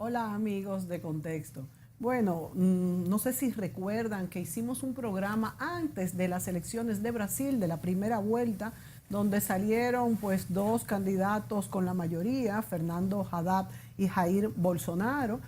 Hola amigos de Contexto. Bueno, no sé si recuerdan que hicimos un programa antes de las elecciones de Brasil, de la primera vuelta, donde salieron pues dos candidatos con la mayoría, Fernando Haddad y Jair Bolsonaro.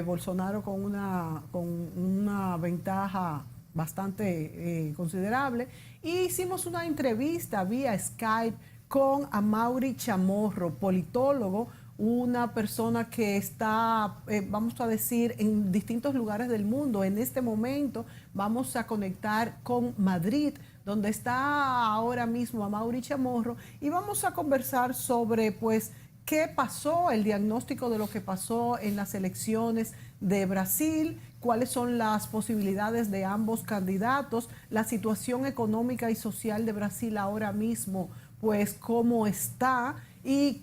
Bolsonaro con una ventaja bastante considerable. Y hicimos una entrevista vía Skype con Amaury Chamorro, politólogo, una persona que está, vamos a decir, en distintos lugares del mundo. En este momento vamos a conectar con Madrid, donde está ahora mismo Amaury Chamorro, y vamos a conversar sobre, pues, qué pasó, el diagnóstico de lo que pasó en las elecciones de Brasil, cuáles son las posibilidades de ambos candidatos, la situación económica y social de Brasil ahora mismo, pues cómo está y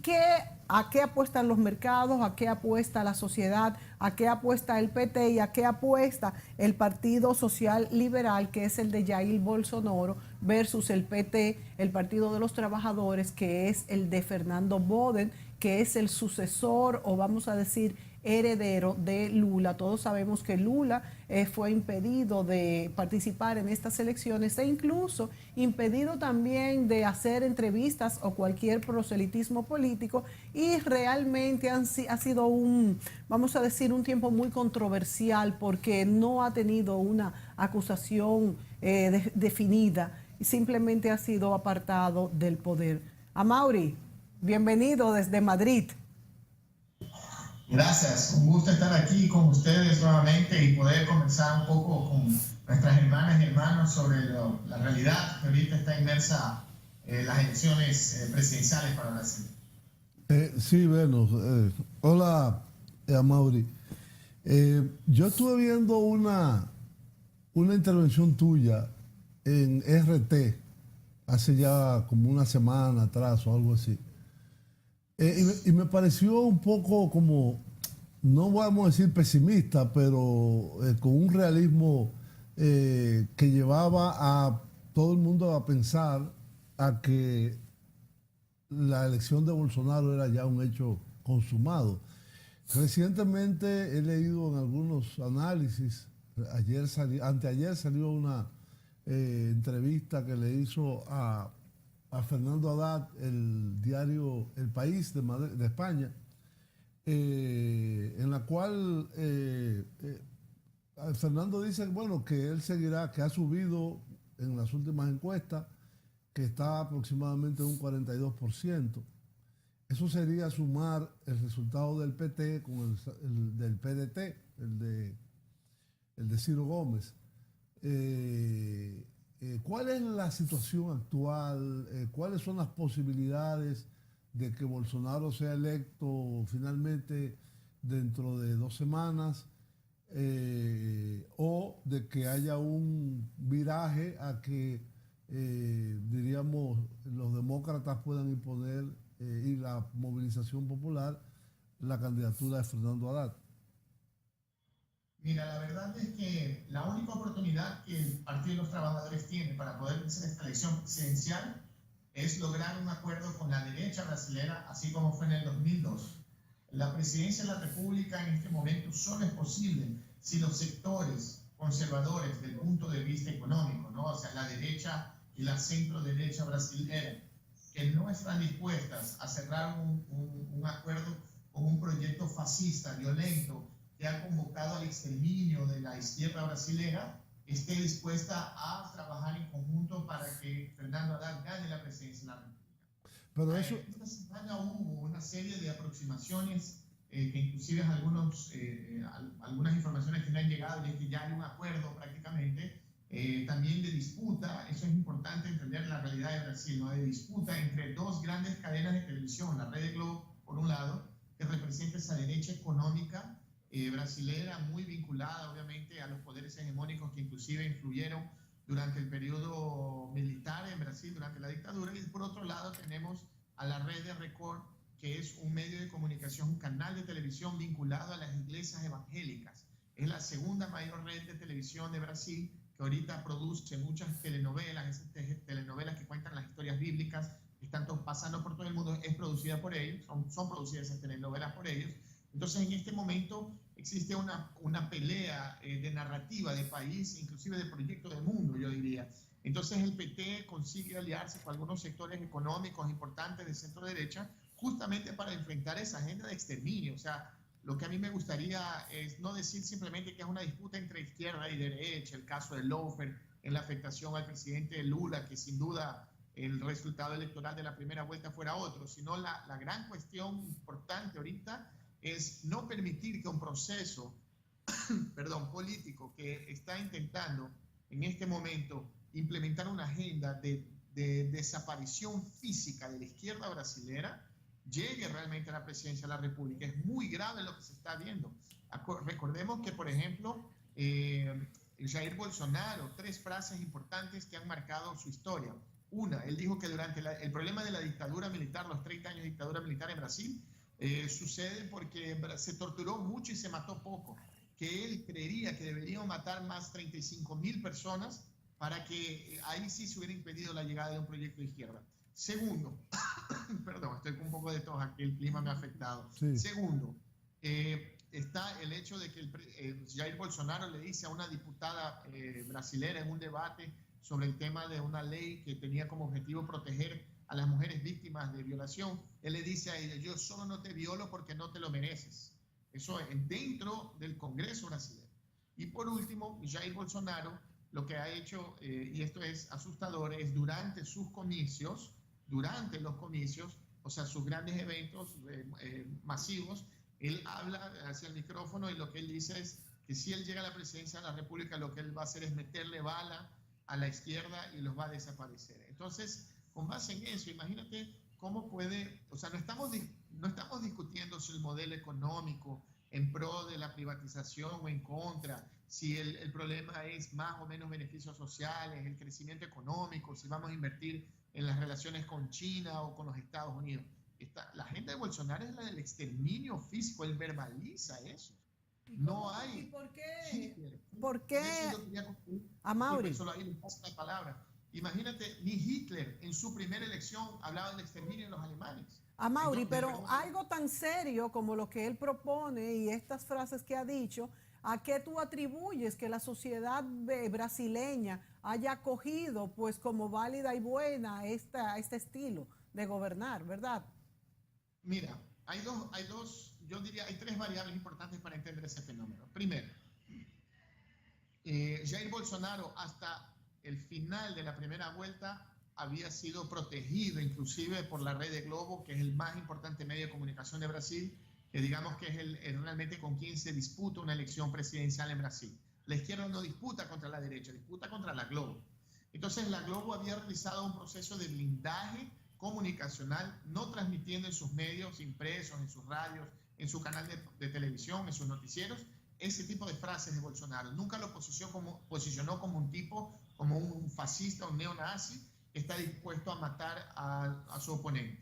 a qué apuestan los mercados, a qué apuesta la sociedad, a qué apuesta el PT y a qué apuesta el Partido Social Liberal, que es el de Jair Bolsonaro, versus el PT, el Partido de los Trabajadores, que es el de Fernando Boden, que es el sucesor o vamos a decir heredero de Lula. Todos sabemos que Lula fue impedido de participar en estas elecciones e incluso impedido también de hacer entrevistas o cualquier proselitismo político, y realmente ha sido vamos a decir, un tiempo muy controversial porque no ha tenido una acusación definida y simplemente ha sido apartado del poder. Amaury, bienvenido desde Madrid. Gracias, un gusto estar aquí con ustedes nuevamente y poder conversar un poco con nuestras hermanas y hermanos sobre la realidad que ahorita está inmersa en las elecciones presidenciales para Brasil. Sí, bueno, hola, Amaury. Yo estuve viendo una intervención tuya en RT hace ya como una semana atrás o algo así. Y me pareció un poco como, no vamos a decir pesimista, pero con un realismo que llevaba a todo el mundo a pensar a que la elección de Bolsonaro era ya un hecho consumado. Recientemente he leído en algunos análisis, anteayer salió una entrevista que le hizo a Fernando Haddad, el diario El País de España, en la cual Fernando dice, bueno, que él seguirá, que ha subido en las últimas encuestas, que está aproximadamente en un 42%. Eso sería sumar el resultado del PT con el del PDT, el de Ciro Gómez. ¿Cuál es la situación actual? ¿Cuáles son las posibilidades de que Bolsonaro sea electo finalmente dentro de 2 semanas? O de que haya un viraje a que, diríamos, los demócratas puedan imponer y la movilización popular la candidatura de Fernando Haddad. Mira, la verdad es que la única oportunidad que el Partido de los Trabajadores tiene para poder vencer esta elección presidencial es lograr un acuerdo con la derecha brasilera, así como fue en el 2002. La presidencia de la República en este momento solo es posible si los sectores conservadores del punto de vista económico, ¿no? O sea, la derecha y la centro derecha brasilera, que no están dispuestas a cerrar un acuerdo con un proyecto fascista, violento, que ha convocado al exterminio de la izquierda brasilera, esté dispuesta a trabajar en conjunto para que Fernando Haddad gane la presidencia de la República. Pero eso... Esta semana hubo una serie de aproximaciones que inclusive algunas informaciones que no han llegado y es que ya hay un acuerdo prácticamente, también de disputa. Eso es importante entender la realidad de Brasil, ¿no? De disputa entre dos grandes cadenas de televisión, la Rede Globo por un lado, que representa esa derecha económica brasilera, muy vinculada obviamente a los poderes hegemónicos que inclusive influyeron durante el periodo militar en Brasil, durante la dictadura, y por otro lado tenemos a la red de Record, que es un medio de comunicación, un canal de televisión vinculado a las iglesias evangélicas. Es la segunda mayor red de televisión de Brasil, que ahorita produce muchas telenovelas, esas telenovelas que cuentan las historias bíblicas, que están pasando por todo el mundo, es producida por ellos, son producidas esas telenovelas por ellos. Entonces, en este momento existe una pelea de narrativa de país, inclusive de proyecto de mundo, yo diría. Entonces, el PT consigue aliarse con algunos sectores económicos importantes de centro derecha justamente para enfrentar esa agenda de exterminio. O sea, lo que a mí me gustaría es no decir simplemente que es una disputa entre izquierda y derecha, el caso de Lofer en la afectación al presidente Lula, que sin duda el resultado electoral de la primera vuelta fuera otro, sino la gran cuestión importante ahorita es no permitir que un proceso, perdón, político que está intentando en este momento implementar una agenda de desaparición física de la izquierda brasilera llegue realmente a la presidencia de la República. Es muy grave lo que se está viendo. Recordemos que, por ejemplo, Jair Bolsonaro, 3 frases importantes que han marcado su historia. Una, él dijo que durante el problema de la dictadura militar, los 30 años de dictadura militar en Brasil, sucede porque se torturó mucho y se mató poco, que él creería que deberían matar más 35.000 personas para que ahí sí se hubiera impedido la llegada de un proyecto de izquierda. Segundo, perdón, estoy con un poco de tos, aquí el clima me ha afectado. Sí. Segundo, está el hecho de que Jair Bolsonaro le dice a una diputada brasilera en un debate sobre el tema de una ley que tenía como objetivo proteger a las mujeres víctimas de violación, él le dice a ella: yo solo no te violo porque no te lo mereces. Eso es dentro del Congreso brasileño. Y por último, Jair Bolsonaro lo que ha hecho, y esto es asustador, es durante los comicios, o sea, sus grandes eventos masivos, él habla hacia el micrófono y lo que él dice es que si él llega a la presidencia de la República, lo que él va a hacer es meterle bala a la izquierda y los va a desaparecer. Entonces, con base en eso, imagínate cómo puede, o sea, no estamos discutiendo si el modelo económico en pro de la privatización o en contra, si el problema es más o menos beneficios sociales, el crecimiento económico, si vamos a invertir en las relaciones con China o con los Estados Unidos. La agenda de Bolsonaro es la del exterminio físico, él verbaliza eso. No hay. ¿Y por qué? Hitler. ¿Por qué? Amaury. Solo ahí le pasa la palabra. Imagínate, ni Hitler en su primera elección hablaba del exterminio de los alemanes. Amaury, pero algo tan serio como lo que él propone y estas frases que ha dicho, ¿a qué tú atribuyes que la sociedad brasileña haya acogido pues como válida y buena este estilo de gobernar, verdad? Mira, yo diría, hay 3 variables importantes para entender ese fenómeno. Primero, Jair Bolsonaro hasta el final de la primera vuelta había sido protegido inclusive por la Red de Globo, que es el más importante medio de comunicación de Brasil, que digamos que es realmente con quien se disputa una elección presidencial en Brasil. La izquierda no disputa contra la derecha, disputa contra la Globo. Entonces la Globo había realizado un proceso de blindaje comunicacional, no transmitiendo en sus medios impresos, en sus radios, en su canal de televisión, en sus noticieros, ese tipo de frases de Bolsonaro. Nunca lo posicionó como un tipo, como un fascista, un neonazi, que está dispuesto a matar a su oponente.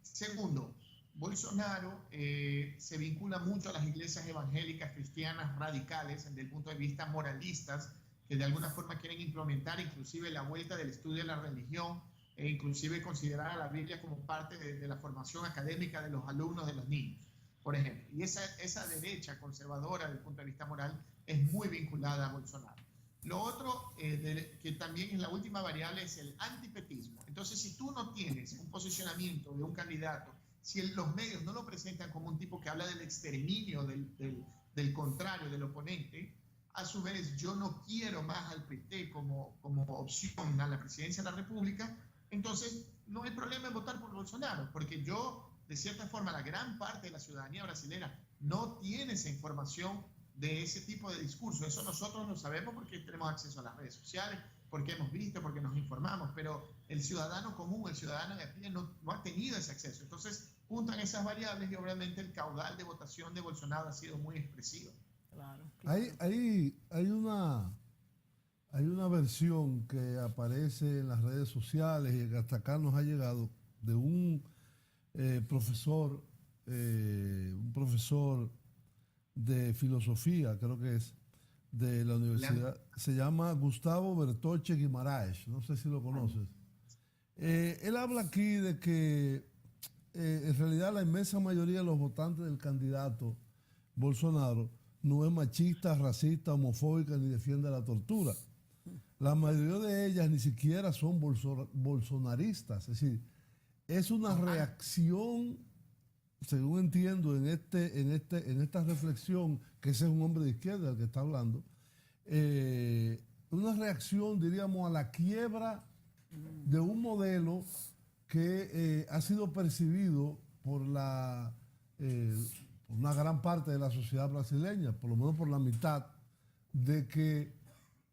Segundo, Bolsonaro se vincula mucho a las iglesias evangélicas cristianas radicales desde el punto de vista moralistas, que de alguna forma quieren implementar inclusive la vuelta del estudio de la religión e inclusive considerar a la Biblia como parte de la formación académica de los alumnos, de los niños, por ejemplo. Y esa derecha conservadora desde el punto de vista moral es muy vinculada a Bolsonaro. Lo otro, que también es la última variable, es el antipetismo. Entonces, si tú no tienes un posicionamiento de un candidato, si los medios no lo presentan como un tipo que habla del exterminio del contrario, del oponente, a su vez yo no quiero más al PT como opción a la presidencia de la República, entonces no hay problema en votar por Bolsonaro, porque yo, de cierta forma, la gran parte de la ciudadanía brasileña no tiene esa información de ese tipo de discurso. Eso nosotros lo sabemos porque tenemos acceso a las redes sociales, porque hemos visto, porque nos informamos, pero el ciudadano común, el ciudadano de a pie no ha tenido ese acceso. Entonces, juntan esas variables y obviamente el caudal de votación de Bolsonaro ha sido muy expresivo. Claro. Hay una versión que aparece en las redes sociales y que hasta acá nos ha llegado de un profesor de filosofía, creo que es, de la universidad, se llama Gustavo Bertoche Guimaraes, no sé si lo conoces. Él habla aquí de que en realidad la inmensa mayoría de los votantes del candidato Bolsonaro no es machista, racista, homofóbica ni defiende la tortura. La mayoría de ellas ni siquiera son bolsonaristas. Es decir, es una reacción, según entiendo en esta reflexión, que ese es un hombre de izquierda el que está hablando, una reacción, diríamos, a la quiebra de un modelo que ha sido percibido por una gran parte de la sociedad brasileña, por lo menos por la mitad, de que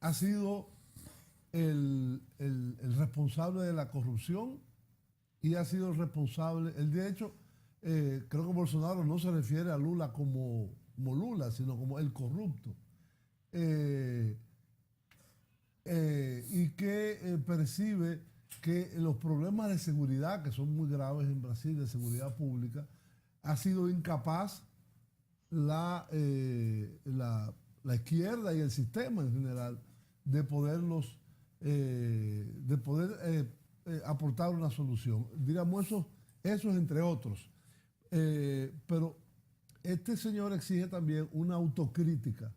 ha sido el responsable de la corrupción y ha sido el responsable, de hecho, creo que Bolsonaro no se refiere a Lula como Lula, sino como el corrupto. Y que percibe que los problemas de seguridad, que son muy graves en Brasil, de seguridad pública, ha sido incapaz la izquierda y el sistema en general de poder aportar una solución. Digamos, eso es entre otros. Pero este señor exige también una autocrítica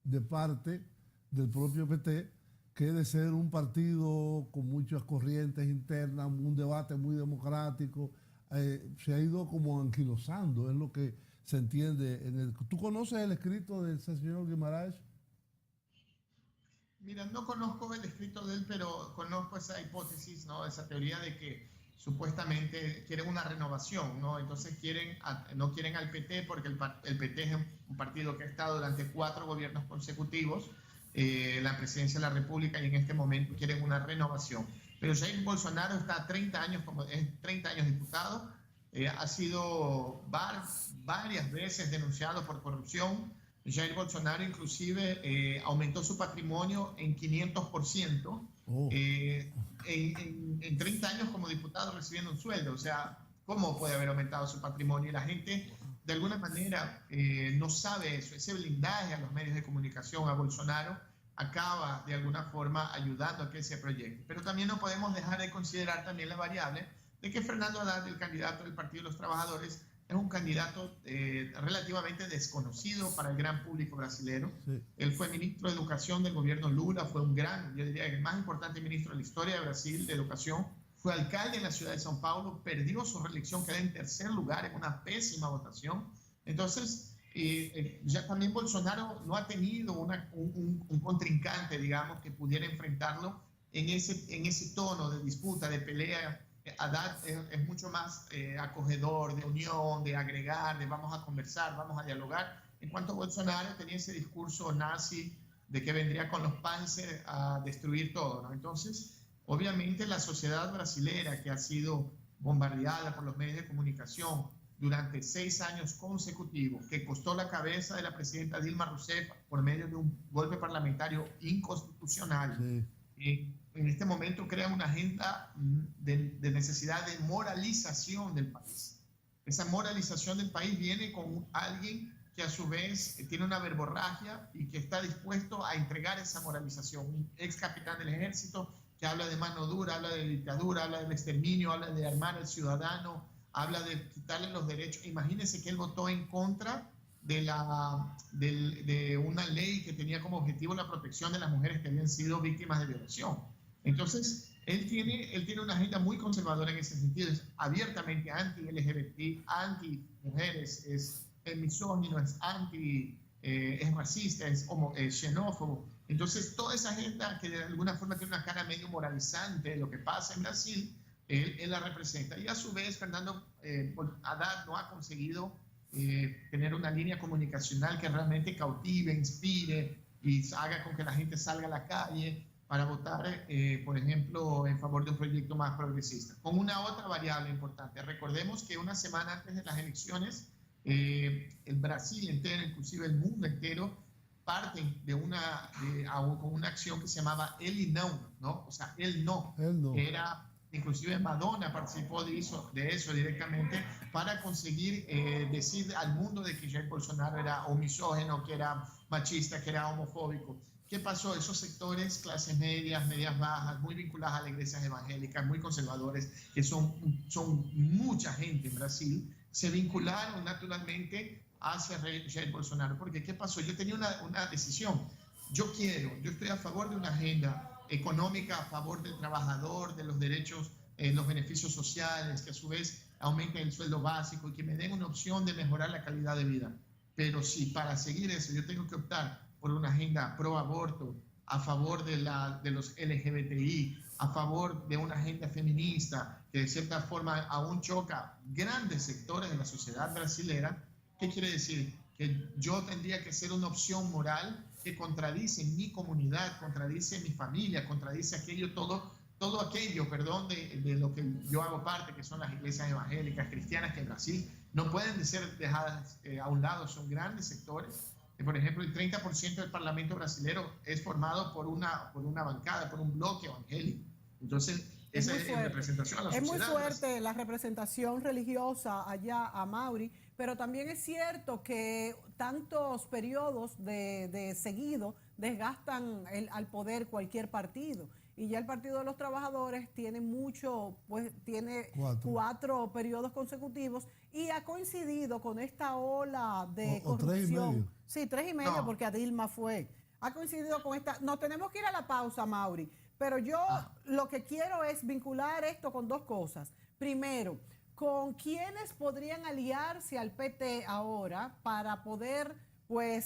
de parte del propio PT, que de ser un partido con muchas corrientes internas, un debate muy democrático, se ha ido como anquilosando, es lo que se entiende. ¿Tú conoces el escrito de ese señor Guimarães? Mira, no conozco el escrito de él, pero conozco esa hipótesis, ¿no? Esa teoría de que supuestamente quieren una renovación, ¿no? Entonces no quieren al PT porque el PT es un partido que ha estado durante 4 gobiernos consecutivos, la presidencia de la República, y en este momento quieren una renovación. Pero Jair Bolsonaro está 30 años diputado, ha sido varias veces denunciado por corrupción. Jair Bolsonaro inclusive aumentó su patrimonio en 500%, en 30 años como diputado recibiendo un sueldo. O sea, ¿cómo puede haber aumentado su patrimonio? Y la gente de alguna manera no sabe eso. Ese blindaje a los medios de comunicación, a Bolsonaro, acaba de alguna forma ayudando a que se proyecte. Pero también no podemos dejar de considerar también la variable de que Fernando Haddad, el candidato del Partido de los Trabajadores, es un candidato relativamente desconocido para el gran público brasileño. Sí. Él fue ministro de Educación del gobierno Lula, fue un gran, yo diría, el más importante ministro de la historia de Brasil de Educación. Fue alcalde en la ciudad de São Paulo, perdió su reelección, quedó en tercer lugar en una pésima votación. Entonces, ya también Bolsonaro no ha tenido un contrincante, digamos, que pudiera enfrentarlo en ese tono de disputa, de pelea. Haddad es mucho más acogedor, de unión, de agregar, de vamos a conversar, vamos a dialogar. En cuanto a Bolsonaro, tenía ese discurso nazi de que vendría con los Panzer a destruir todo, ¿no? Entonces, obviamente la sociedad brasilera, que ha sido bombardeada por los medios de comunicación durante 6 años consecutivos, que costó la cabeza de la presidenta Dilma Rousseff por medio de un golpe parlamentario inconstitucional, sí. En este momento crea una agenda de necesidad de moralización del país. Esa moralización del país viene con alguien que a su vez tiene una verborragia y que está dispuesto a entregar esa moralización. Un ex capitán del ejército que habla de mano dura, habla de dictadura, habla del exterminio, habla de armar al ciudadano, habla de quitarle los derechos. Imagínense que él votó en contra de una ley que tenía como objetivo la protección de las mujeres que habían sido víctimas de violación. Entonces, él tiene una agenda muy conservadora en ese sentido, es abiertamente anti-LGBT, anti-mujeres, es misógino, es es racista, es xenófobo. Entonces, toda esa agenda que de alguna forma tiene una cara medio moralizante de lo que pasa en Brasil, él la representa. Y a su vez, Fernando Haddad no ha conseguido tener una línea comunicacional que realmente cautive, inspire y haga con que la gente salga a la calle para votar, por ejemplo, en favor de un proyecto más progresista. Con una otra variable importante. Recordemos que una semana antes de las elecciones, el Brasil entero, inclusive el mundo entero, parten con una acción que se llamaba El y ¿no? O sea, el no. Era, inclusive Madonna participó de eso directamente para conseguir decir al mundo de que Jair Bolsonaro era misógino, que era machista, que era homofóbico. ¿qué pasó? Esos sectores, clases medias, medias bajas, muy vinculadas a las iglesias evangélicas, muy conservadores, que son mucha gente en Brasil, se vincularon naturalmente hacia Jair Bolsonaro. Porque, ¿qué pasó? Yo tenía una decisión. Yo estoy a favor de una agenda económica, a favor del trabajador, de los derechos, los beneficios sociales, que a su vez aumenten el sueldo básico y que me den una opción de mejorar la calidad de vida. Pero si para seguir eso yo tengo que optar por una agenda pro aborto, a favor de los LGBTI, a favor de una agenda feminista que de cierta forma aún choca grandes sectores de la sociedad brasilera, ¿qué quiere decir? Que yo tendría que ser una opción moral que contradice mi comunidad, contradice mi familia, contradice todo aquello, de lo que yo hago parte, que son las iglesias evangélicas, cristianas, que en Brasil no pueden ser dejadas a un lado, son grandes sectores. Por ejemplo, el 30% del Parlamento brasilero es formado por una bancada, por un bloque evangélico. Entonces, esa es representación a la sociedad. Es muy fuerte la representación religiosa allá, a Mauri, pero también es cierto que tantos periodos de seguido desgastan al poder cualquier partido. Y ya el Partido de los Trabajadores tiene tiene cuatro periodos consecutivos y ha coincidido con esta ola de corrupción. 3,5. Sí, 3,5 no. Porque a Dilma fue. Ha coincidido con esta. Nos tenemos que ir a la pausa, Mauri. Pero yo lo que quiero es vincular esto con dos cosas. Primero, ¿con quiénes podrían aliarse al PT ahora para poder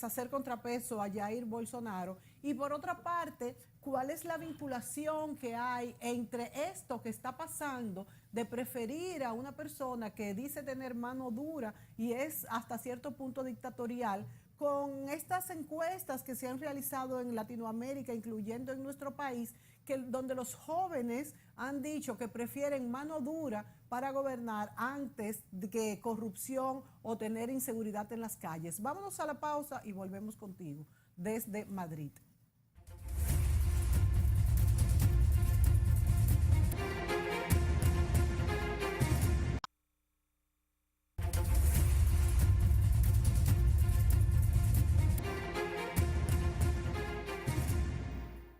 hacer contrapeso a Jair Bolsonaro? Y por otra parte, ¿cuál es la vinculación que hay entre esto que está pasando de preferir a una persona que dice tener mano dura y es hasta cierto punto dictatorial, con estas encuestas que se han realizado en Latinoamérica, incluyendo en nuestro país, donde los jóvenes han dicho que prefieren mano dura para gobernar antes de que corrupción o tener inseguridad en las calles? Vámonos a la pausa y volvemos contigo desde Madrid.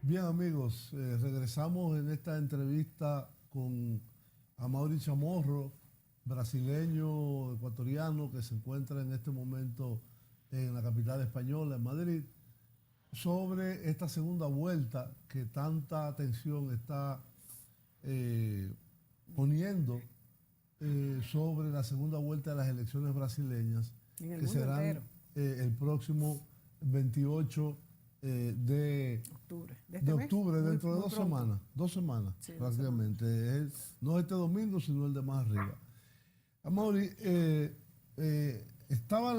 Bien, amigos, regresamos en esta entrevista con Amaury Chamorro, brasileño ecuatoriano que se encuentra en este momento en la capital española, en Madrid, sobre esta segunda vuelta que tanta atención está poniendo sobre la segunda vuelta de las elecciones brasileñas, que serán el próximo 28 de octubre, dentro de 2 semanas, sí, prácticamente. No este domingo, sino el de más arriba. Amaury, estaba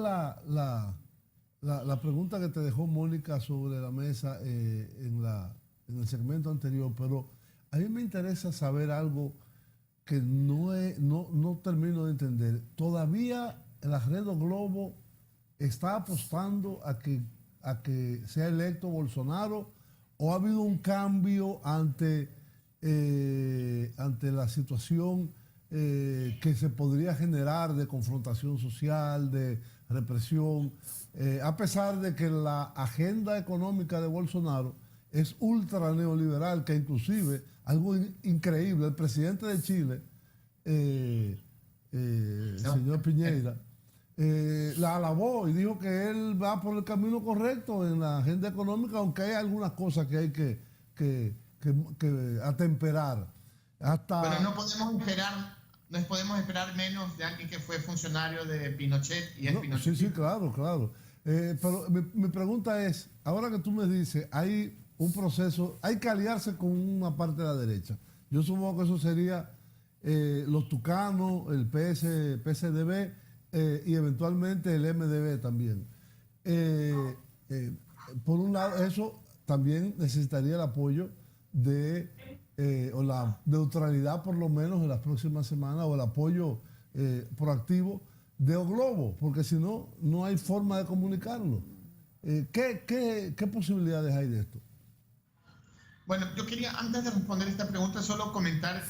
la pregunta que te dejó Mónica sobre la mesa en el segmento anterior, pero a mí me interesa saber algo que no termino de entender. ¿Todavía el Alfredo Globo está apostando a que sea electo Bolsonaro, o ha habido un cambio ante la situación que se podría generar de confrontación social, de represión, a pesar de que la agenda económica de Bolsonaro es ultra neoliberal, que inclusive, algo increíble, el presidente de Chile, señor Piñera, la alabó y dijo que él va por el camino correcto en la agenda económica, aunque hay algunas cosas que hay que atemperar. Pero no podemos esperar menos de alguien que fue funcionario de Pinochet y es Pinochet. Sí, claro. Pero mi pregunta es, ahora que tú me dices, hay un proceso, hay que aliarse con una parte de la derecha. Yo supongo que eso sería los tucanos, el PSDB, y eventualmente el MDB también. Por un lado, eso también necesitaría el apoyo o la neutralidad, por lo menos en las próximas semanas, o el apoyo proactivo de O Globo, porque si no, no hay forma de comunicarlo. ¿Qué posibilidades hay de esto? Bueno, yo quería, antes de responder esta pregunta, solo comentar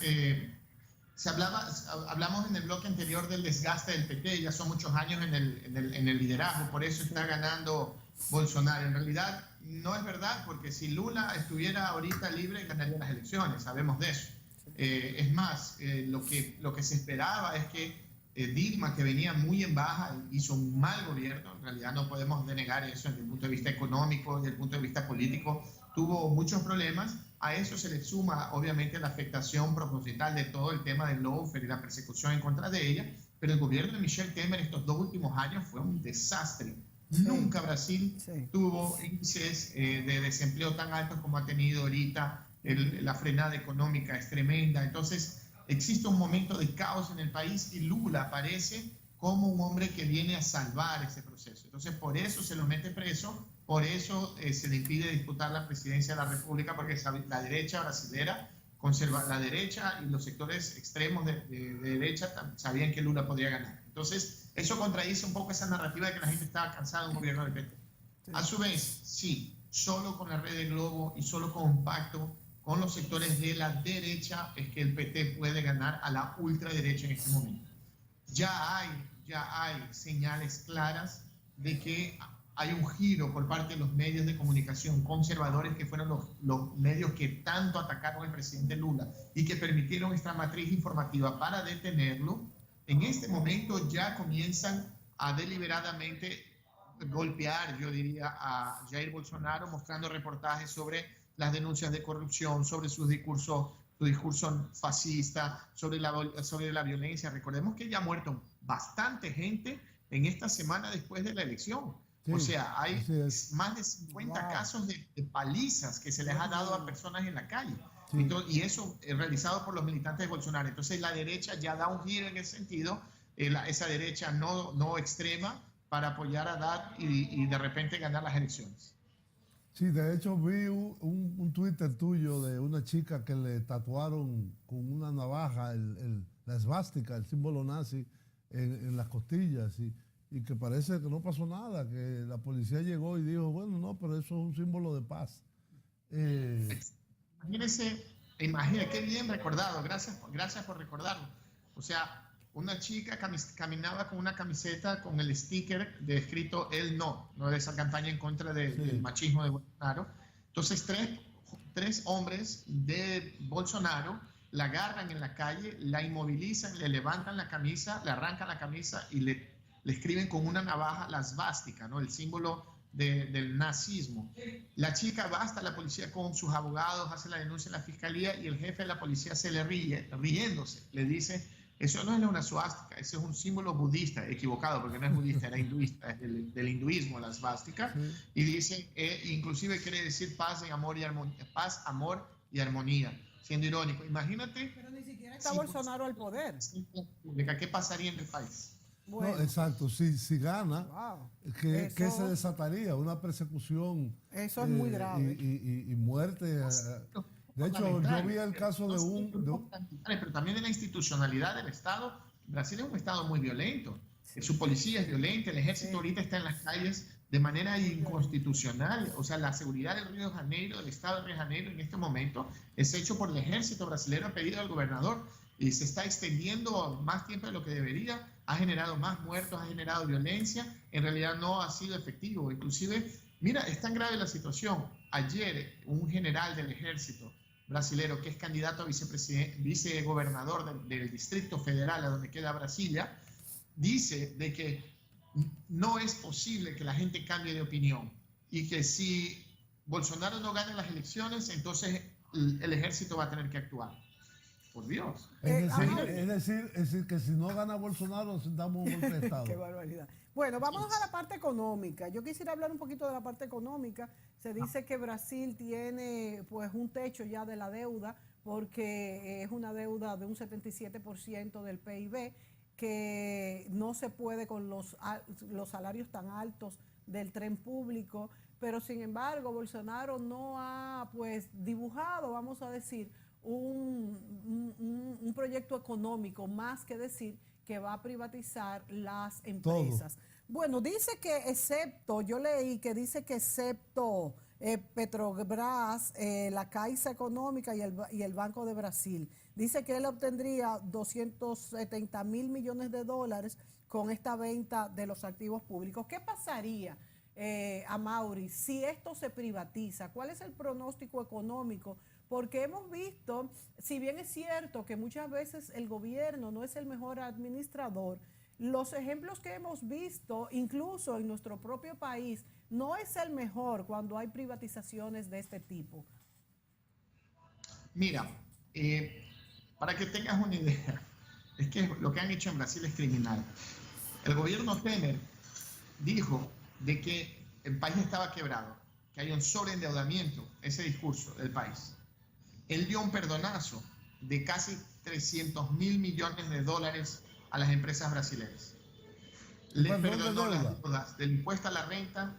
hablamos en el bloque anterior del desgaste del PT, ya son muchos años en el liderazgo, por eso está ganando Bolsonaro. En realidad no es verdad, porque si Lula estuviera ahorita libre, ganaría las elecciones, sabemos de eso. Es más, lo que se esperaba es que Dilma, que venía muy en baja, hizo un mal gobierno. En realidad no podemos denegar eso desde el punto de vista económico, desde el punto de vista político. Tuvo muchos problemas. A eso se le suma, obviamente, la afectación proposital de todo el tema del lawfare y la persecución en contra de ella. Pero el gobierno de Michel Temer estos 2 últimos años fue un desastre. Sí. Nunca Brasil tuvo índices de desempleo tan altos como ha tenido ahorita. La frenada económica es tremenda. Entonces, existe un momento de caos en el país y Lula aparece como un hombre que viene a salvar ese proceso. Entonces, por eso se lo mete preso, por eso se le impide disputar la presidencia de la República, porque la derecha brasilera, la derecha y los sectores extremos de derecha sabían que Lula podría ganar. Entonces, eso contradice un poco esa narrativa de que la gente estaba cansada de un gobierno del PT. Sí. A su vez, sí, solo con la red de Globo y solo con un pacto con los sectores de la derecha es que el PT puede ganar a la ultraderecha en este momento. Ya hay señales claras de que hay un giro por parte de los medios de comunicación conservadores, que fueron los medios que tanto atacaron al presidente Lula y que permitieron esta matriz informativa para detenerlo. En este momento ya comienzan a deliberadamente golpear, yo diría, a Jair Bolsonaro, mostrando reportajes sobre las denuncias de corrupción, sobre su discurso fascista, sobre la violencia. Recordemos que ya ha muerto bastante gente en esta semana después de la elección. Sí, o sea, hay más de 50 casos de palizas que se les ha dado a personas en la calle. Sí. Entonces, y eso es realizado por los militantes de Bolsonaro. Entonces la derecha ya da un giro en ese sentido, esa derecha no extrema, para apoyar a Haddad y de repente ganar las elecciones. Sí, de hecho vi un Twitter tuyo de una chica que le tatuaron con una navaja la esvástica, el símbolo nazi, en las costillas, y que parece que no pasó nada, que la policía llegó y dijo, bueno, no, pero eso es un símbolo de paz. Imagínese, qué bien recordado, gracias por recordarlo. O sea, una chica caminaba con una camiseta con el sticker de escrito "Él no", de esa campaña en contra del machismo de Bolsonaro. Entonces, tres hombres de Bolsonaro la agarran en la calle, la inmovilizan, le levantan la camisa, le arrancan la camisa y le escriben con una navaja la svástica, ¿no? El símbolo del nazismo. La chica va hasta la policía con sus abogados, hace la denuncia en la fiscalía y el jefe de la policía se le ríe, riéndose, le dice: eso no es una suástica, ese es un símbolo budista, equivocado, porque no es budista, era hinduista, es del hinduismo la svástica, y dice, inclusive quiere decir paz, amor y armonía, siendo irónico. Imagínate. Pero ni siquiera está Bolsonaro al poder. ¿Qué pasaría en el país? Bueno, no, exacto, si gana, ¿qué se desataría? Una persecución. Eso es muy grave. Y muerte. De hecho, yo vi el caso de Pero también de la institucionalidad del Estado. Brasil es un Estado muy violento. Su policía es violenta, el ejército ahorita está en las calles de manera inconstitucional. O sea, la seguridad del Río de Janeiro, del Estado de Río de Janeiro en este momento, es hecho por el ejército brasileño a pedido del gobernador y se está extendiendo más tiempo de lo que debería. Ha generado más muertos, ha generado violencia. En realidad no ha sido efectivo. Inclusive, mira, es tan grave la situación. Ayer, un general del ejército brasilero, que es candidato a vicegobernador del Distrito Federal, a donde queda Brasilia, dice de que no es posible que la gente cambie de opinión y que si Bolsonaro no gana las elecciones, entonces el ejército va a tener que actuar. Por Dios. Es decir, que si no gana Bolsonaro, damos un golpe de Estado. Qué barbaridad. Bueno, vamos a la parte económica. Yo quisiera hablar un poquito de la parte económica. Se dice que Brasil tiene pues un techo ya de la deuda, porque es una deuda de un 77% del PIB, que no se puede con los salarios tan altos del tren público, pero sin embargo Bolsonaro no ha pues dibujado, vamos a decir, un proyecto económico, más que decir que va a privatizar las empresas. Todo. Bueno, dice que excepto, yo leí que dice que excepto Petrobras, la Caixa Económica y el Banco de Brasil, dice que él obtendría 270 mil millones de dólares con esta venta de los activos públicos. ¿Qué pasaría Amaury, si esto se privatiza, ¿cuál es el pronóstico económico? Porque hemos visto, si bien es cierto que muchas veces el gobierno no es el mejor administrador, los ejemplos que hemos visto, incluso en nuestro propio país, no es el mejor cuando hay privatizaciones de este tipo. Mira, para que tengas una idea, es que lo que han hecho en Brasil es criminal. El gobierno Temer dijo de que el país estaba quebrado, que hay un sobreendeudamiento, ese discurso del país. Él dio un perdonazo de casi 300 mil millones de dólares a las empresas brasileñas. Les perdonó las deudas del impuesto a la renta,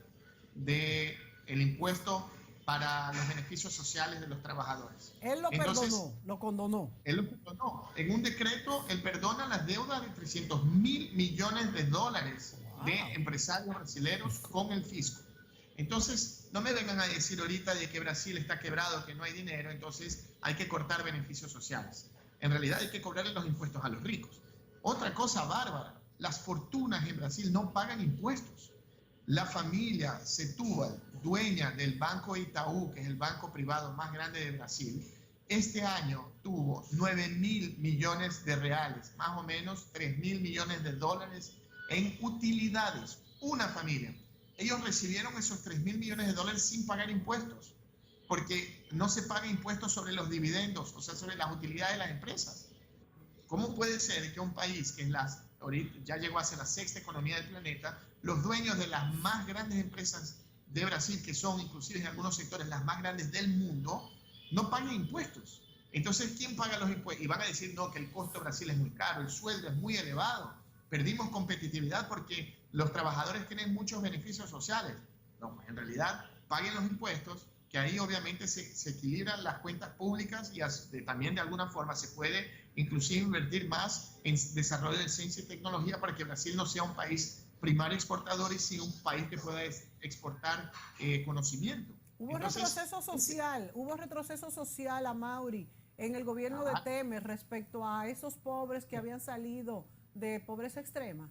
del impuesto para los beneficios sociales de los trabajadores. Él lo perdonó, lo condonó. Él lo perdonó. En un decreto, él perdona las deudas de 300 mil millones de dólares de empresarios brasileños con el fisco. Entonces, no me vengan a decir ahorita de que Brasil está quebrado, que no hay dinero, entonces hay que cortar beneficios sociales. En realidad hay que cobrarle los impuestos a los ricos. Otra cosa bárbara, las fortunas en Brasil no pagan impuestos. La familia Setúbal, dueña del Banco Itaú, que es el banco privado más grande de Brasil, este año tuvo 9 mil millones de reales, más o menos 3 mil millones de dólares en utilidades. Una familia. Ellos recibieron esos 3 mil millones de dólares sin pagar impuestos, porque no se paga impuestos sobre los dividendos, o sea, sobre las utilidades de las empresas. ¿Cómo puede ser que un país que ya llegó a ser la sexta economía del planeta, los dueños de las más grandes empresas de Brasil, que son inclusive en algunos sectores las más grandes del mundo, no paguen impuestos? Entonces, ¿quién paga los impuestos? Y van a decir, no, que el costo de Brasil es muy caro, el sueldo es muy elevado, perdimos competitividad porque los trabajadores tienen muchos beneficios sociales. No, pues en realidad paguen los impuestos, que ahí obviamente se equilibran las cuentas públicas y también de alguna forma se puede inclusive invertir más en desarrollo de ciencia y tecnología para que Brasil no sea un país primario exportador y sí un país que pueda exportar conocimiento. Hubo retroceso social, Amaury, en el gobierno de Temer respecto a esos pobres que habían salido de pobreza extrema.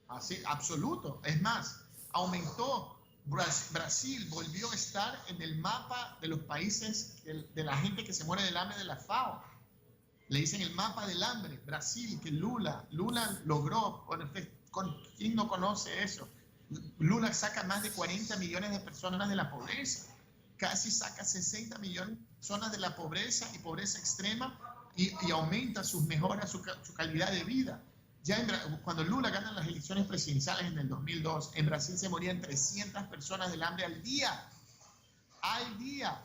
Así, absoluto. Es más, aumentó. Brasil volvió a estar en el mapa de los países de la gente que se muere del hambre de la FAO. Le dicen el mapa del hambre. Brasil, que Lula logró, ¿quién no conoce eso? Lula saca más de 40 millones de personas de la pobreza. Casi saca 60 millones de personas de la pobreza y pobreza extrema y aumenta mejora su calidad de vida. Cuando Lula gana las elecciones presidenciales en el 2002, en Brasil se morían 300 personas del hambre al día. Al día.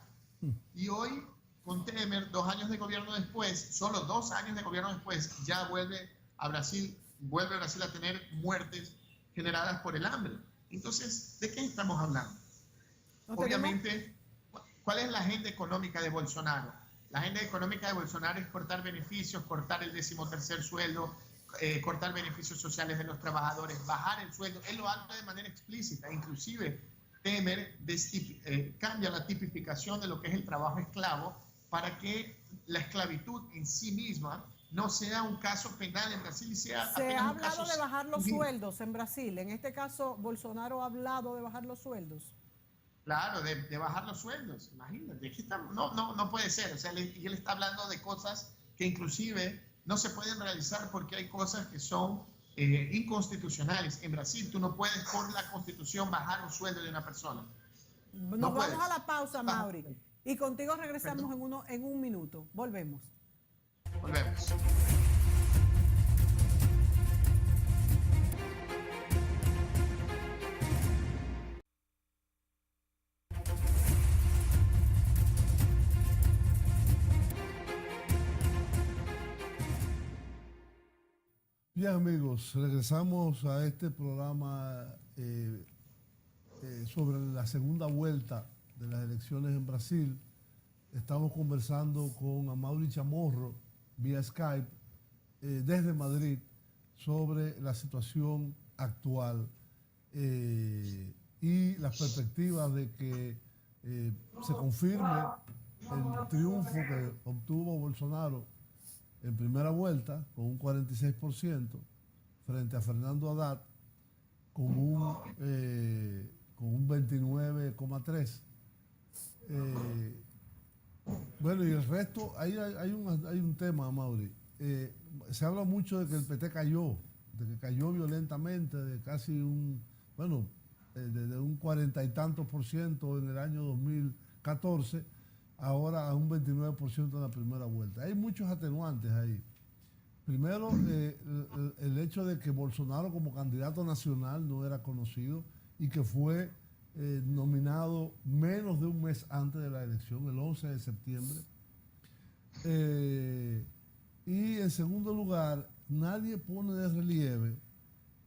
Y hoy, con Temer, 2 años de gobierno después, solo 2 años de gobierno después, ya vuelve Brasil a tener muertes generadas por el hambre. Entonces, ¿de qué estamos hablando? Obviamente, ¿cuál es la agenda económica de Bolsonaro? La agenda económica de Bolsonaro es cortar beneficios, cortar el 13º sueldo, cortar beneficios sociales de los trabajadores, bajar el sueldo. Él lo habla de manera explícita. Inclusive Temer cambia la tipificación de lo que es el trabajo esclavo para que la esclavitud en sí misma no sea un caso penal en Brasil y sea... Se ha hablado de bajar los sueldos en Brasil. En este caso, Bolsonaro ha hablado de bajar los sueldos. Claro, de bajar los sueldos. Imagínate, no puede ser. O sea, él está hablando de cosas que inclusive no se pueden realizar porque hay cosas que son inconstitucionales. En Brasil tú no puedes por la Constitución bajar un sueldo de una persona. Nos vamos a la pausa, Amaury. Y contigo regresamos en un minuto. Volvemos. Volvemos. Bien, amigos, regresamos a este programa sobre la segunda vuelta de las elecciones en Brasil. Estamos conversando con Amaury Chamorro vía Skype desde Madrid sobre la situación actual y las perspectivas de que se confirme el triunfo que obtuvo Bolsonaro en primera vuelta con un 46% frente a Fernando Haddad con un 29,3%. Bueno, y el resto, hay un tema, Mauri. Se habla mucho de que el PT cayó, de que cayó violentamente, de casi desde un 40 y tantos % en el año 2014, ahora a un 29% en la primera vuelta. Hay muchos atenuantes ahí. Primero, el hecho de que Bolsonaro como candidato nacional no era conocido y que fue nominado menos de un mes antes de la elección, el 11 de septiembre. Y en segundo lugar, nadie pone de relieve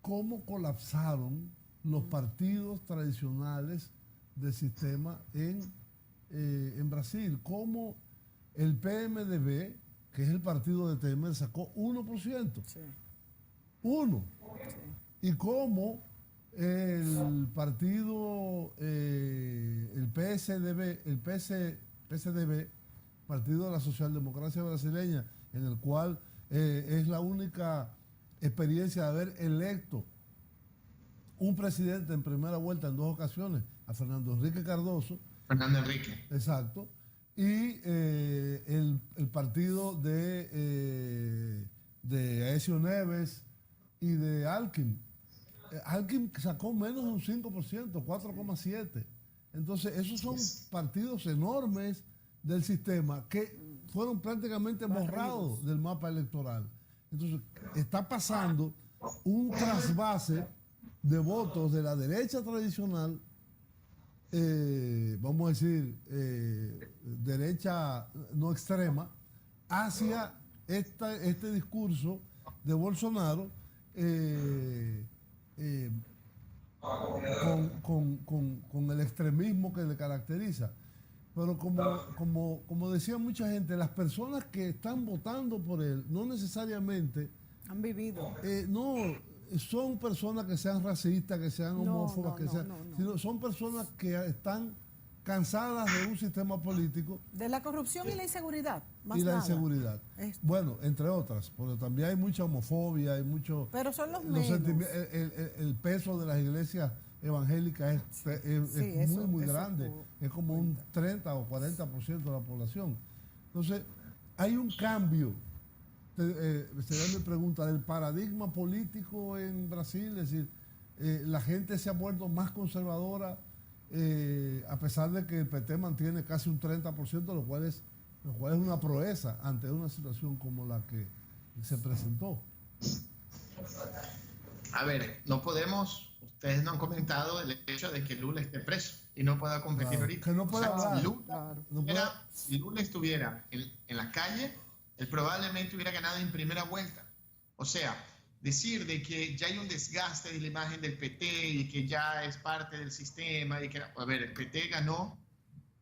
cómo colapsaron los partidos tradicionales del sistema en Brasil, cómo el PMDB, que es el partido de Temer, sacó 1%. Sí. 1%. Sí. Y cómo el partido, el PSDB, Partido de la Socialdemocracia Brasileña, en el cual es la única experiencia de haber electo un presidente en primera vuelta en 2 ocasiones, a Fernando Henrique Cardoso. Fernando Henrique. Exacto. Y el partido de Aécio Neves y de Alckmin. Alckmin sacó menos de un 5%, 4,7%. Entonces, esos son partidos enormes del sistema que fueron prácticamente borrados del mapa electoral. Entonces, está pasando un trasvase de votos de la derecha tradicional, vamos a decir, derecha no extrema, hacia este discurso de Bolsonaro, con el extremismo que le caracteriza. Pero como decía mucha gente, las personas que están votando por él no necesariamente han vivido. No son personas que sean racistas, que sean homófobas, sino son personas que están cansadas de un sistema político. De la corrupción y la inseguridad. Más y la nada. Inseguridad. Bueno, entre otras, porque también hay mucha homofobia, hay mucho... Pero son los menos. El peso de las iglesias evangélicas es muy grande. Es como un 30 o 40% de la población. Entonces, hay un cambio. Se me pregunta del paradigma político en Brasil, es decir, la gente se ha vuelto más conservadora, a pesar de que el PT mantiene casi un 30%, lo cual es una proeza ante una situación como la que se presentó. A ver, no podemos, ustedes no han comentado el hecho de que Lula esté preso y no pueda competir ahorita. Que no puede hablar. Si Lula estuviera en la calle, él probablemente hubiera ganado en primera vuelta. O sea, decir de que ya hay un desgaste de la imagen del PT y que ya es parte del sistema y que, a ver, el PT ganó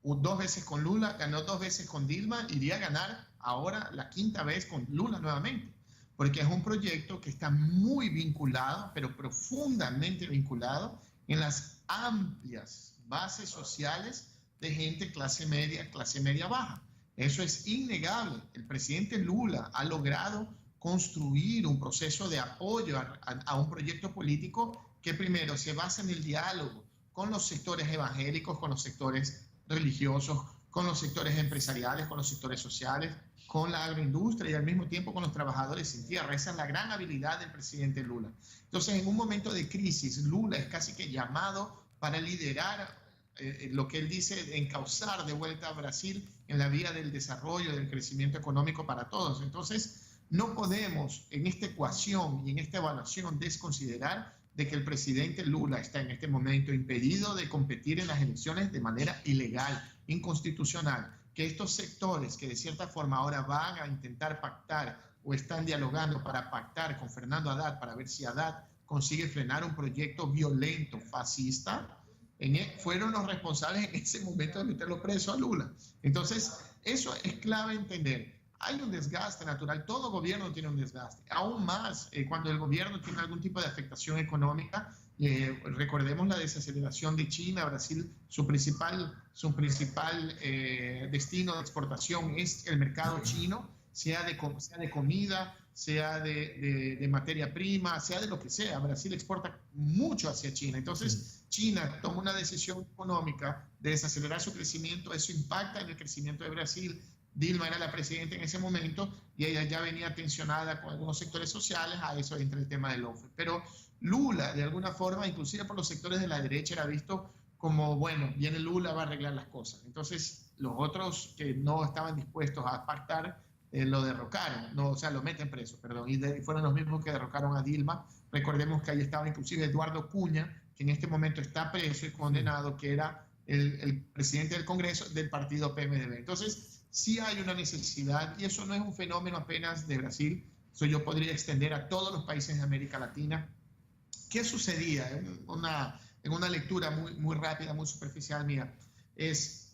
2 veces con Lula, ganó 2 veces con Dilma, iría a ganar ahora la 5ª vez con Lula nuevamente, porque es un proyecto que está muy vinculado, pero profundamente vinculado en las amplias bases sociales de gente clase media baja. Eso es innegable. El presidente Lula ha logrado construir un proceso de apoyo a un proyecto político que primero se basa en el diálogo con los sectores evangélicos, con los sectores religiosos, con los sectores empresariales, con los sectores sociales, con la agroindustria y al mismo tiempo con los trabajadores sin tierra. Esa es la gran habilidad del presidente Lula. Entonces, en un momento de crisis, Lula es casi que llamado para liderar lo que él dice, encauzar de vuelta a Brasil en la vía del desarrollo, del crecimiento económico para todos. Entonces, no podemos en esta ecuación y en esta evaluación desconsiderar de que el presidente Lula está en este momento impedido de competir en las elecciones de manera ilegal, inconstitucional, que estos sectores que de cierta forma ahora van a intentar pactar o están dialogando para pactar con Fernando Haddad para ver si Haddad consigue frenar un proyecto violento, fascista, fueron los responsables en ese momento de meterlo preso a Lula. Entonces, eso es clave entender. Hay un desgaste natural, todo gobierno tiene un desgaste, aún más cuando el gobierno tiene algún tipo de afectación económica. Recordemos la desaceleración de China. Brasil, su principal destino de exportación es el mercado chino, sea de comida, sea de materia prima, sea de lo que sea. Brasil exporta mucho hacia China. Entonces, China toma una decisión económica de desacelerar su crecimiento. Eso impacta en el crecimiento de Brasil. Dilma era la presidenta en ese momento y ella ya venía tensionada con algunos sectores sociales. A eso entra el tema del lawfare. Pero Lula, de alguna forma, inclusive por los sectores de la derecha, era visto como, bueno, viene Lula, va a arreglar las cosas. Entonces, los otros que no estaban dispuestos a pactar, lo derrocaron, no, o sea, lo meten preso, perdón, y fueron los mismos que derrocaron a Dilma. Recordemos que ahí estaba inclusive Eduardo Cunha, que en este momento está preso y condenado, que era el presidente del Congreso del partido PMDB. Entonces, sí hay una necesidad, y eso no es un fenómeno apenas de Brasil, eso yo podría extender a todos los países de América Latina. ¿Qué sucedía? En una lectura muy rápida, muy superficial mía,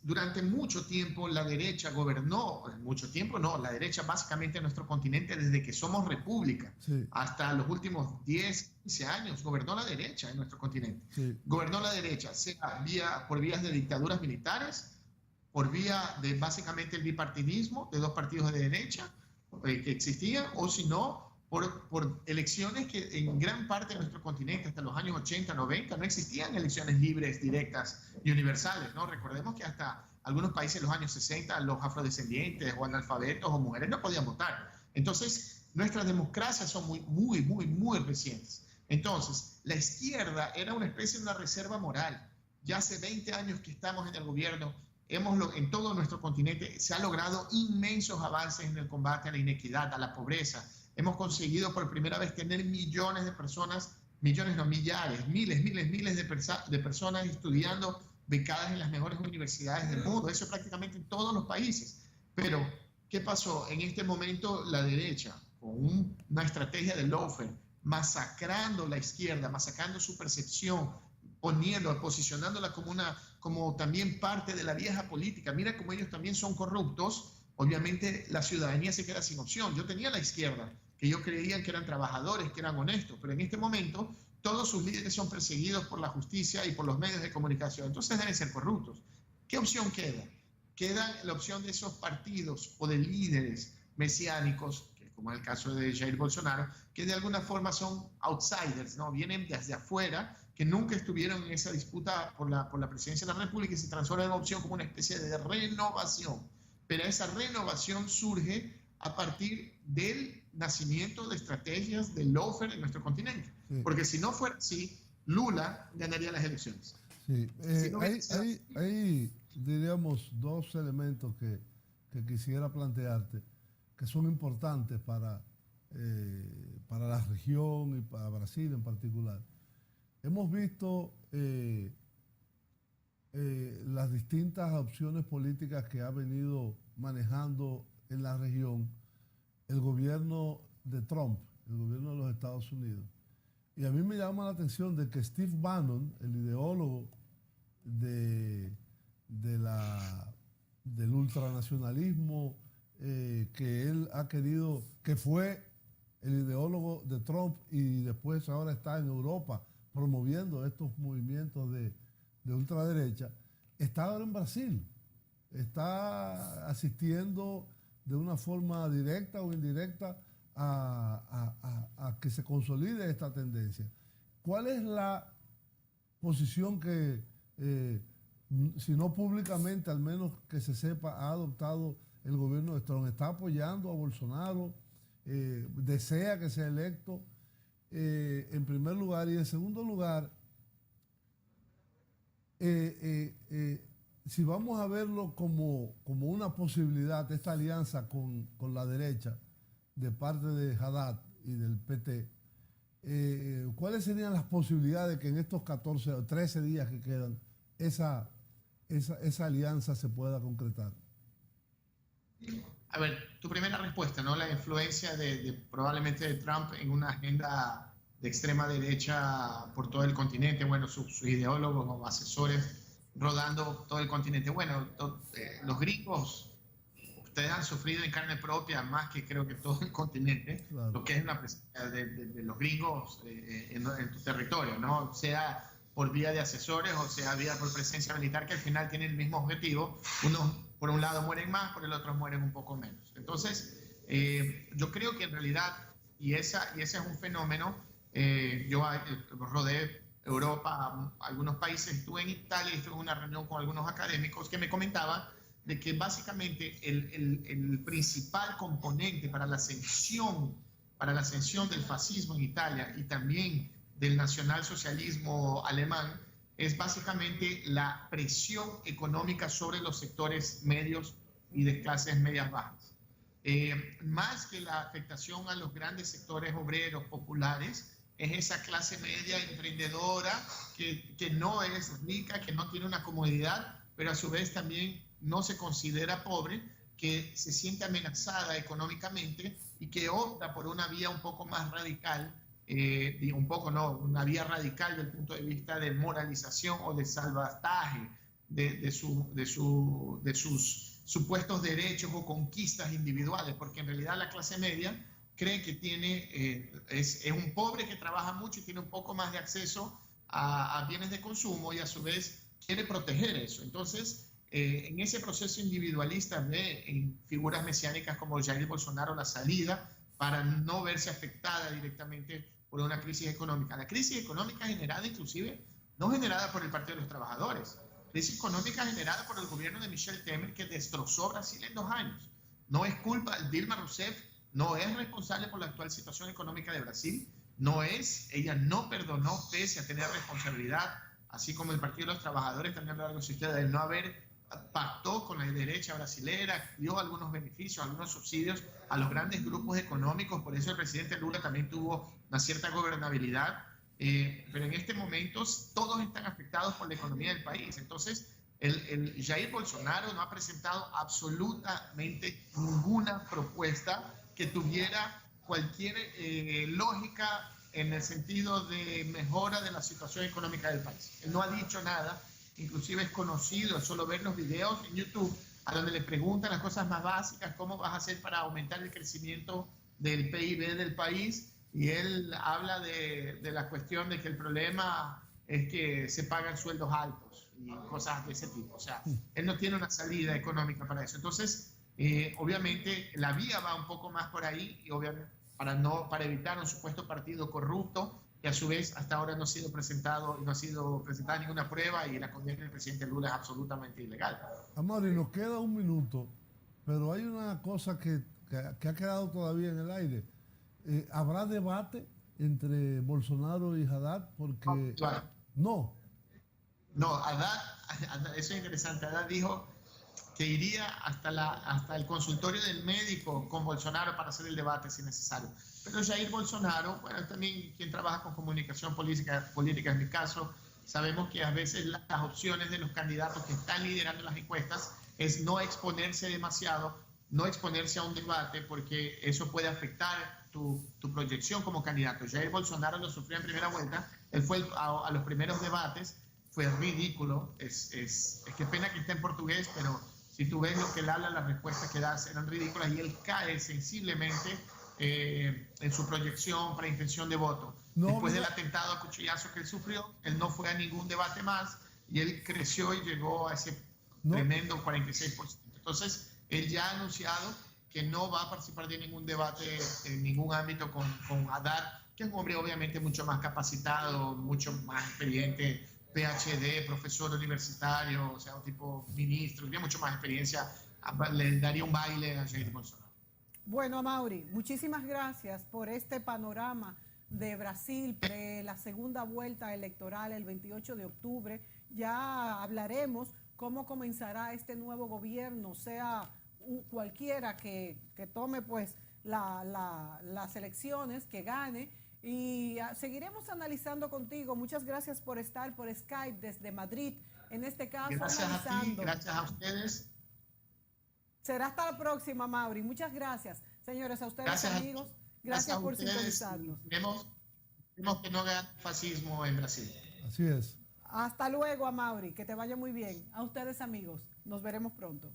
durante mucho tiempo la derecha gobernó, mucho tiempo no, la derecha básicamente en nuestro continente desde que somos república, hasta los últimos 10, 15 años, gobernó la derecha en nuestro continente. Gobernó la derecha, sea por vías de dictaduras militares, por vía de básicamente el bipartidismo de dos partidos de derecha que existían, o si no, por elecciones que en gran parte de nuestro continente, hasta los años 80, 90, no existían elecciones libres, directas y universales, ¿no? Recordemos que hasta algunos países en los años 60, los afrodescendientes o analfabetos o mujeres no podían votar. Entonces, nuestras democracias son muy recientes. Entonces, la izquierda era una especie de una reserva moral. Ya hace 20 años que estamos en el gobierno, en todo nuestro continente se han logrado inmensos avances en el combate a la inequidad, a la pobreza. Hemos conseguido por primera vez tener millones de personas, millones no, millares, miles de personas estudiando becadas en las mejores universidades del mundo. Eso prácticamente en todos los países. Pero, ¿qué pasó? En este momento la derecha, con una estrategia de lawfare, masacrando la izquierda, masacrando su percepción, posicionándola como también parte de la vieja política. Mira cómo ellos también son corruptos. Obviamente la ciudadanía se queda sin opción. Yo tenía la izquierda, que yo creía que eran trabajadores, que eran honestos, pero en este momento todos sus líderes son perseguidos por la justicia y por los medios de comunicación. Entonces deben ser corruptos. ¿Qué opción queda? Queda la opción de esos partidos o de líderes mesiánicos, que como es el caso de Jair Bolsonaro, que de alguna forma son outsiders, ¿no? Vienen desde afuera, que nunca estuvieron en esa disputa por la presidencia de la República y se transforman en una opción como una especie de renovación. Pero esa renovación surge a partir del nacimiento de estrategias de lawfare en nuestro continente. Porque si no fuera así, Lula ganaría las elecciones. Sí. Hay, diríamos, dos elementos que quisiera plantearte que son importantes para la región y para Brasil en particular. Hemos visto las distintas opciones políticas que ha venido manejando en la región el gobierno de Trump, el gobierno de los Estados Unidos. Y a mí me llama la atención de que Steve Bannon, el ideólogo del ultranacionalismo, que él ha querido, que fue el ideólogo de Trump y después ahora está en Europa promoviendo estos movimientos de ultraderecha, está ahora en Brasil, está asistiendo de una forma directa o indirecta a que se consolide esta tendencia. ¿Cuál es la posición que, si no públicamente, al menos que se sepa, ha adoptado el gobierno de Trump? ¿Está apoyando a Bolsonaro? ¿Desea que sea electo? En primer lugar. Y en segundo lugar, si vamos a verlo como una posibilidad, esta alianza con la derecha de parte de Haddad y del PT, ¿cuáles serían las posibilidades de que en estos 14 o 13 días que quedan esa alianza se pueda concretar? A ver, tu primera respuesta, ¿no? La influencia probablemente de Trump en una agenda de extrema derecha por todo el continente, bueno, sus ideólogos o asesores rodando todo el continente. Bueno, los gringos, ustedes han sufrido en carne propia más que creo que todo el continente, claro, lo que es una presencia de los gringos en tu territorio, ¿no? Sea por vía de asesores o sea vía por presencia militar, que al final tienen el mismo objetivo. Unos por un lado mueren más, por el otro mueren un poco menos. Entonces, yo creo que en realidad y ese es un fenómeno. Yo rodeé Europa, algunos países, estuve en Italia y estuve en una reunión con algunos académicos que me comentaban de que básicamente el principal componente para la ascensión del fascismo en Italia y también del nacionalsocialismo alemán es básicamente la presión económica sobre los sectores medios y de clases medias bajas. Más que la afectación a los grandes sectores obreros populares, es esa clase media emprendedora que no es rica, que no tiene una comodidad, pero a su vez también no se considera pobre, que se siente amenazada económicamente y que opta por una vía un poco más radical, una vía radical del punto de vista de moralización o de salvataje de sus supuestos derechos o conquistas individuales, porque en realidad la clase media cree que es un pobre que trabaja mucho y tiene un poco más de acceso a bienes de consumo y a su vez quiere proteger eso. Entonces, en ese proceso individualista ve en figuras mesiánicas como Jair Bolsonaro la salida para no verse afectada directamente por una crisis económica. La crisis económica generada inclusive, no generada por el Partido de los Trabajadores, crisis económica generada por el gobierno de Michel Temer que destrozó Brasil en 2 años. No es culpa, Dilma Rousseff no es responsable por la actual situación económica de Brasil, ella no perdonó pese a tener responsabilidad, así como el Partido de los Trabajadores también lo ustedes, de no haber pactó con la derecha brasilera, dio algunos beneficios, algunos subsidios a los grandes grupos económicos, por eso el presidente Lula también tuvo una cierta gobernabilidad, pero en este momento todos están afectados por la economía del país. Entonces, el Jair Bolsonaro no ha presentado absolutamente ninguna propuesta que tuviera cualquier lógica en el sentido de mejora de la situación económica del país. Él no ha dicho nada, inclusive es conocido solo ver los videos en YouTube a donde le preguntan las cosas más básicas, cómo vas a hacer para aumentar el crecimiento del PIB del país, y él habla de la cuestión de que el problema es que se pagan sueldos altos y cosas de ese tipo. O sea, él no tiene una salida económica para eso. Entonces, obviamente la vía va un poco más por ahí, y obviamente para evitar un supuesto partido corrupto que a su vez hasta ahora no ha sido presentada ninguna prueba, y la condena del presidente Lula es absolutamente ilegal. Amaury, nos queda 1 minuto, pero hay una cosa que ha quedado todavía en el aire. ¿Habrá debate entre Bolsonaro y Haddad? Porque Claro. No, Haddad, eso es interesante. Haddad dijo que iría hasta el consultorio del médico con Bolsonaro para hacer el debate si necesario. Pero Jair Bolsonaro, bueno, también quien trabaja con comunicación política en mi caso, sabemos que a veces las opciones de los candidatos que están liderando las encuestas es no exponerse demasiado, no exponerse a un debate, porque eso puede afectar tu proyección como candidato. Jair Bolsonaro lo sufrió en primera vuelta, él fue a los primeros debates, fue ridículo, qué pena que esté en portugués, pero si tú ves lo que él habla, las respuestas que da eran ridículas, y él cae sensiblemente en su proyección para intención de voto. Después del atentado a cuchillazo que él sufrió, él no fue a ningún debate más, y él creció y llegó a ese tremendo 46%. Entonces, él ya ha anunciado que no va a participar de ningún debate en ningún ámbito con Haddad, que es un hombre obviamente mucho más capacitado, mucho más experiente, PhD, profesor universitario, o sea, un tipo ministro, tiene mucho más experiencia, le daría un baile a Jair Bolsonaro. Bueno, Amaury, muchísimas gracias por este panorama de Brasil pre la segunda vuelta electoral el 28 de octubre. Ya hablaremos cómo comenzará este nuevo gobierno, sea cualquiera que tome pues las elecciones, que gane, y seguiremos analizando contigo. Muchas gracias por estar por Skype desde Madrid, en este caso. Gracias a ti, gracias a ustedes. Será hasta la próxima, Amaury. Muchas gracias. Señores, a ustedes, gracias, amigos. Gracias por sintonizarnos. Vemos que no haga fascismo en Brasil. Así es. Hasta luego, Amaury. Que te vaya muy bien. A ustedes, amigos. Nos veremos pronto.